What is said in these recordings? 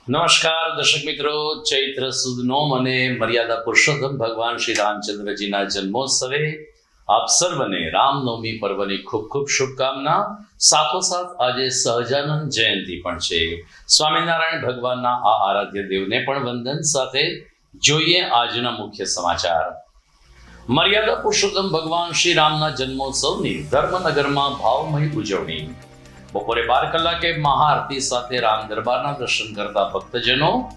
નમસ્કાર દર્શક મિત્રો, ચૈત્ર સુદ નોમ અને મર્યાદા પુરુષોત્તમ ભગવાન શ્રી રામચંદ્રજીના જન્મોત્સવે આપ સર્વને રામનવમી પર્વની ખૂબ ખૂબ શુભકામના. સાથોસાથ આજે સહજાનંદ જયંતિ પણ છે. સ્વામિનારાયણ ભગવાનના આ આરાધ્ય દેવને પણ વંદન સાથે જોઈએ આજના મુખ્ય સમાચાર. મર્યાદા પુરુષોત્તમ ભગવાન શ્રી રામના જન્મોત્સવની ધર્મનગરમાં ભાવમય ઉજવણી. બપોરે 12 કલાકે મહાઆરતી સાથે રામ દરબારના દર્શન કરતા ભક્તજનો.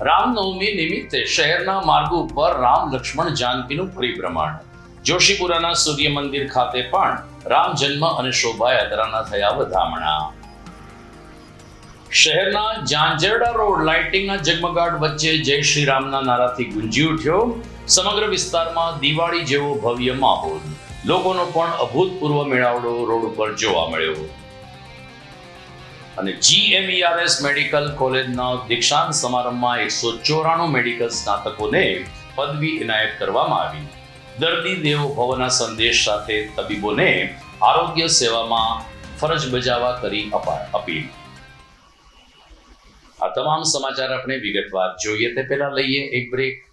રામનવમી નિમિત્તે શહેરના માર્ગો ઉપર રામ લક્ષ્મણ જાનકીનું પરિભ્રમણ. જોશીપુરાના સૂર્ય મંદિર ખાતે પણ રામ જન્મ અને શોભાયાત્રાના થયા વધામણા. શહેરના ઝાંઝરડા રોડ લાઇટિંગના ઝગમગાટ વચ્ચે જય શ્રી રામના નારાથી ગુંજી ઉઠ્યો. સમગ્ર વિસ્તારમાં દિવાળી જેવો ભવ્ય માહોલ. લોકોનો પણ અભૂતપૂર્વ મેળાવડો રોડ ઉપર જોવા મળ્યો. અને GMERS મેડિકલ કોલેજના દીક્ષાંત સમારંભમાં 194 મેડિકલ સ્નાતકોને પદવી એનાયત કરવામાં આવી. દર્દી દેવો ભવના સંદેશ સાથે તબીબોને આરોગ્ય સેવામાં ફરજ બજાવવા કરી અપીલ. આ તમામ સમાચાર આપણે વિગતવાર જોઈએ તે પહેલા લઈએ એક બ્રેક.